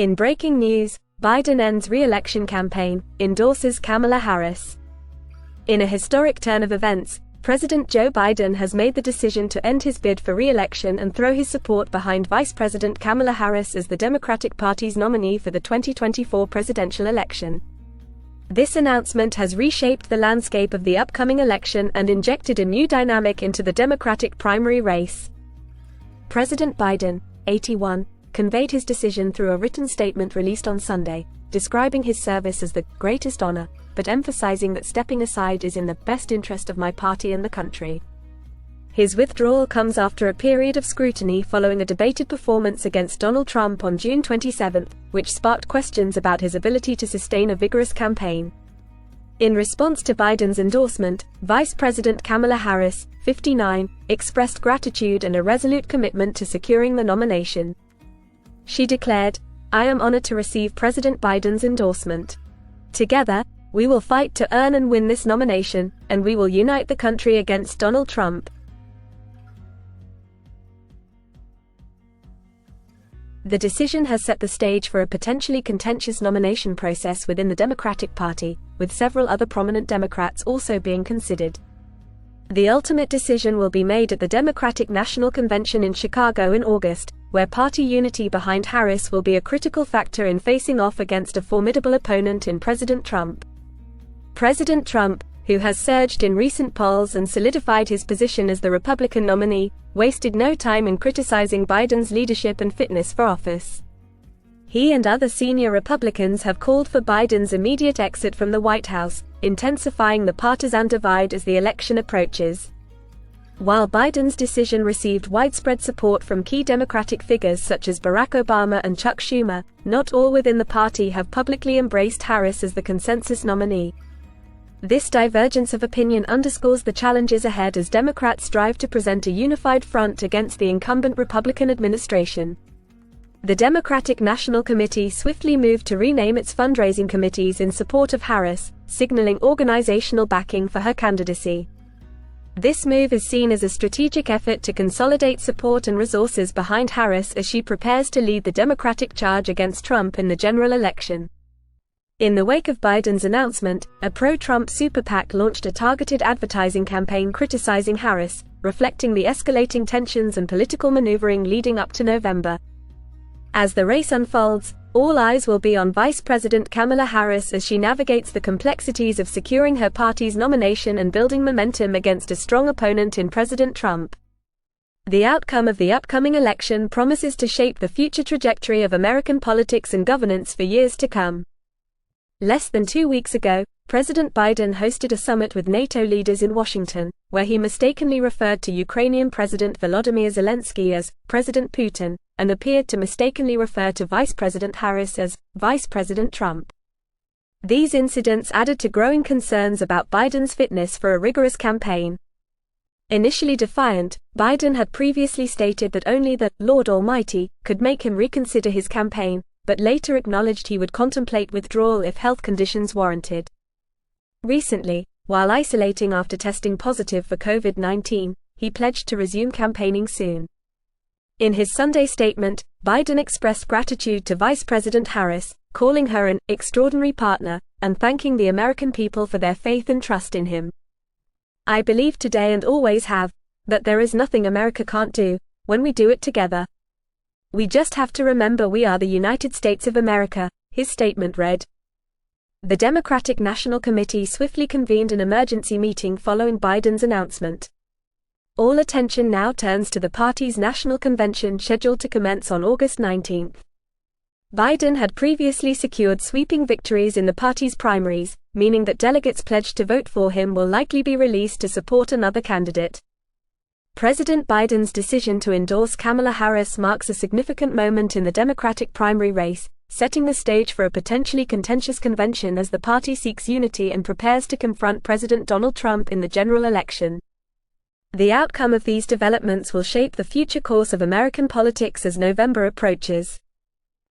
In breaking news, Biden ends re-election campaign, endorses Kamala Harris. In a historic turn of events, President Joe Biden has made the decision to end his bid for re-election and throw his support behind Vice President Kamala Harris as the Democratic Party's nominee for the 2024 presidential election. This announcement has reshaped the landscape of the upcoming election and injected a new dynamic into the Democratic primary race. President Biden, 81, conveyed his decision through a written statement released on Sunday, describing his service as the greatest honor, but emphasizing that stepping aside is in the best interest of my party and the country. His withdrawal comes after a period of scrutiny following a debated performance against Donald Trump on June 27, which sparked questions about his ability to sustain a vigorous campaign. In response to Biden's endorsement, Vice President Kamala Harris, 59, expressed gratitude and a resolute commitment to securing the nomination. She declared, "I am honored to receive President Biden's endorsement. Together, we will fight to earn and win this nomination, and we will unite the country against Donald Trump." The decision has set the stage for a potentially contentious nomination process within the Democratic Party, with several other prominent Democrats also being considered. The ultimate decision will be made at the Democratic National Convention in Chicago in August, where party unity behind Harris will be a critical factor in facing off against a formidable opponent in President Trump. President Trump, who has surged in recent polls and solidified his position as the Republican nominee, wasted no time in criticizing Biden's leadership and fitness for office. He and other senior Republicans have called for Biden's immediate exit from the White House, intensifying the partisan divide as the election approaches. While Biden's decision received widespread support from key Democratic figures such as Barack Obama and Chuck Schumer, not all within the party have publicly embraced Harris as the consensus nominee. This divergence of opinion underscores the challenges ahead as Democrats strive to present a unified front against the incumbent Republican administration. The Democratic National Committee swiftly moved to rename its fundraising committees in support of Harris, signaling organizational backing for her candidacy. This move is seen as a strategic effort to consolidate support and resources behind Harris as she prepares to lead the Democratic charge against Trump in the general election. In the wake of Biden's announcement, a pro-Trump super PAC launched a targeted advertising campaign criticizing Harris, reflecting the escalating tensions and political maneuvering leading up to November. As the race unfolds, all eyes will be on Vice President Kamala Harris as she navigates the complexities of securing her party's nomination and building momentum against a strong opponent in President Trump. The outcome of the upcoming election promises to shape the future trajectory of American politics and governance for years to come. Less than 2 weeks ago, President Biden hosted a summit with NATO leaders in Washington, where he mistakenly referred to Ukrainian President Volodymyr Zelensky as President Putin, and appeared to mistakenly refer to Vice President Harris as Vice President Trump. These incidents added to growing concerns about Biden's fitness for a rigorous campaign. Initially defiant, Biden had previously stated that only the Lord Almighty could make him reconsider his campaign, but later acknowledged he would contemplate withdrawal if health conditions warranted. Recently, while isolating after testing positive for COVID-19, he pledged to resume campaigning soon. In his Sunday statement, Biden expressed gratitude to Vice President Harris, calling her an extraordinary partner, and thanking the American people for their faith and trust in him. "I believe today and always have, that there is nothing America can't do, when we do it together. We just have to remember we are the United States of America," his statement read. The Democratic National Committee swiftly convened an emergency meeting following Biden's announcement. All attention now turns to the party's national convention scheduled to commence on August 19. Biden had previously secured sweeping victories in the party's primaries, meaning that delegates pledged to vote for him will likely be released to support another candidate. President Biden's decision to endorse Kamala Harris marks a significant moment in the Democratic primary race, setting the stage for a potentially contentious convention as the party seeks unity and prepares to confront President Donald Trump in the general election. The outcome of these developments will shape the future course of American politics as November approaches.